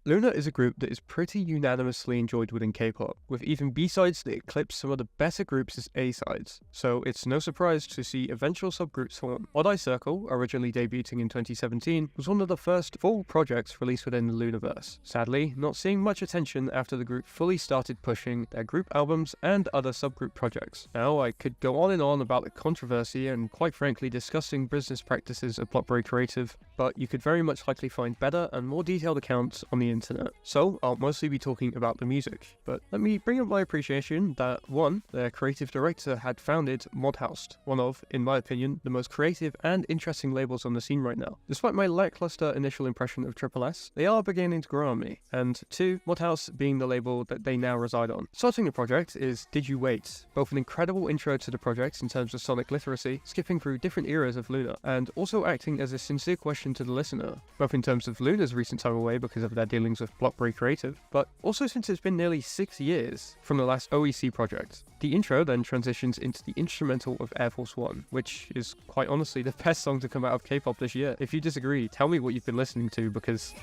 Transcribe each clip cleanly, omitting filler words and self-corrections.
LOONA is a group that is pretty unanimously enjoyed within K-pop, with even B-sides that eclipse some of the better groups as A-sides, so it's no surprise to see eventual subgroups form. Odd Eye Circle, originally debuting in 2017, was one of the first full projects released within the LOONAverse. Sadly, not seeing much attention after the group fully started pushing their group albums and other subgroup projects. Now, I could go on and on about the controversy and quite frankly discussing business practices at Blockberry Creative, but you could very much likely find better and more detailed accounts on the internet. So I'll mostly be talking about the music, but let me bring up my appreciation that 1. Their creative director had founded Modhouse, one of, in my opinion, the most creative and interesting labels on the scene right now. Despite my lackluster initial impression of S, they are beginning to grow on me, and 2. Modhouse being the label that they now reside on. Starting the project is Did You Wait, both an incredible intro to the project in terms of sonic literacy, skipping through different eras of LOONA, and also acting as a sincere question to the listener, both in terms of LOONA's recent time away because of their dealings with Blockberry Creative, but also since it's been nearly 6 years from the last OEC project. The intro then transitions into the instrumental of Air Force One, which is quite honestly the best song to come out of K-pop this year. If you disagree, tell me what you've been listening to, because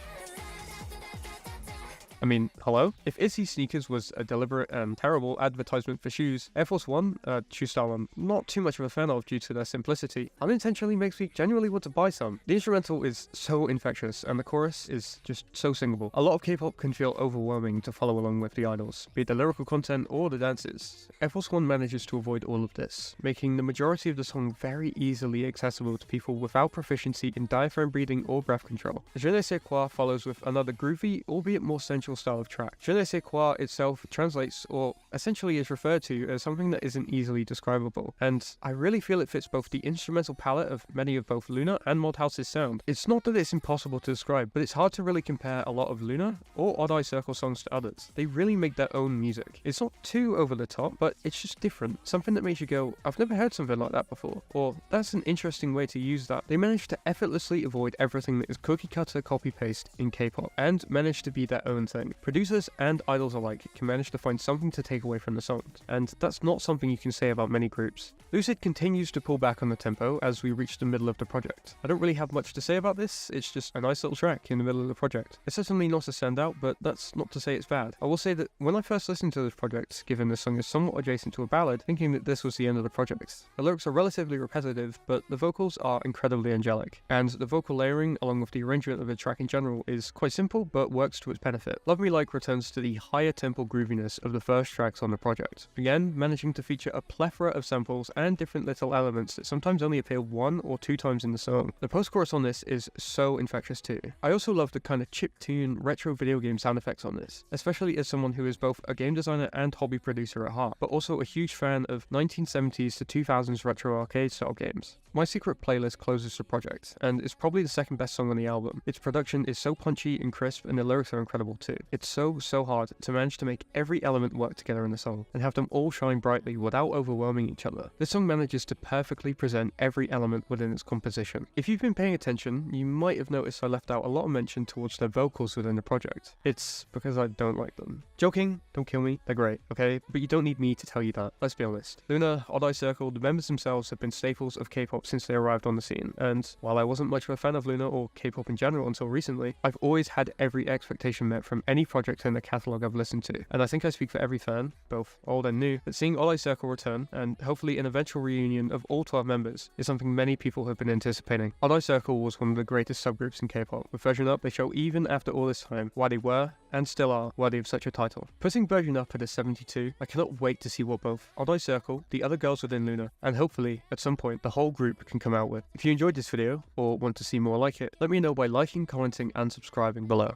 I mean, hello? If Issy Sneakers was a deliberate and terrible advertisement for shoes, Air Force One, a shoe style I'm not too much of a fan of due to their simplicity, unintentionally makes me genuinely want to buy some. The instrumental is so infectious, and the chorus is just so singable. A lot of K-pop can feel overwhelming to follow along with the idols, be it the lyrical content or the dances. Air Force One manages to avoid all of this, making the majority of the song very easily accessible to people without proficiency in diaphragm breathing or breath control. Je ne sais quoi follows with another groovy, albeit more sensual style of track. Je ne sais quoi itself translates, or essentially is referred to, as something that isn't easily describable, and I really feel it fits both the instrumental palette of many of both LOONA and Modhouse's sound. It's not that it's impossible to describe, but it's hard to really compare a lot of LOONA or Odd Eye Circle songs to others. They really make their own music. It's not too over the top, but it's just different. Something that makes you go, I've never heard something like that before, or that's an interesting way to use that. They manage to effortlessly avoid everything that is cookie cutter copy paste in K-pop, and manage to be their own thing. Producers and idols alike can manage to find something to take away from the songs, and that's not something you can say about many groups. Lucid continues to pull back on the tempo as we reach the middle of the project. I don't really have much to say about this, it's just a nice little track in the middle of the project. It's certainly not a standout, but that's not to say it's bad. I will say that when I first listened to this project, given the song is somewhat adjacent to a ballad, thinking that this was the end of the project. The lyrics are relatively repetitive, but the vocals are incredibly angelic, and the vocal layering along with the arrangement of the track in general is quite simple but works to its benefit. Love Me Like returns to the higher tempo grooviness of the first tracks on the project, again managing to feature a plethora of samples and different little elements that sometimes only appear 1 or 2 times in the song. The post-chorus on this is so infectious too. I also love the kind of chiptune retro video game sound effects on this, especially as someone who is both a game designer and hobby producer at heart, but also a huge fan of 1970s to 2000s retro arcade style games. My Secret playlist closes the project, and it's probably the second best song on the album. Its production is so punchy and crisp, and the lyrics are incredible too. It's so hard to manage to make every element work together in the song, and have them all shine brightly without overwhelming each other. This song manages to perfectly present every element within its composition. If you've been paying attention, you might have noticed I left out a lot of mention towards their vocals within the project. It's because I don't like them. Joking, don't kill me, they're great, okay? But you don't need me to tell you that, let's be honest. LOONA, Odd Eye Circle, the members themselves have been staples of K-pop since they arrived on the scene, and while I wasn't much of a fan of LOONA or K-pop in general until recently, I've always had every expectation met from any project in the catalogue I've listened to, and I think I speak for every fan, both old and new, that seeing Odd Eye Circle return, and hopefully an eventual reunion of all 12 members, is something many people have been anticipating. Odd Eye Circle was one of the greatest subgroups in K-pop. With Version Up, they show even after all this time why they were, and still are, worthy of such a title. Putting Version Up at a 72, I cannot wait to see what both Odd Eye Circle, the other girls within LOONA, and hopefully, at some point, the whole group can come out with. If you enjoyed this video, or want to see more like it, let me know by liking, commenting, and subscribing below.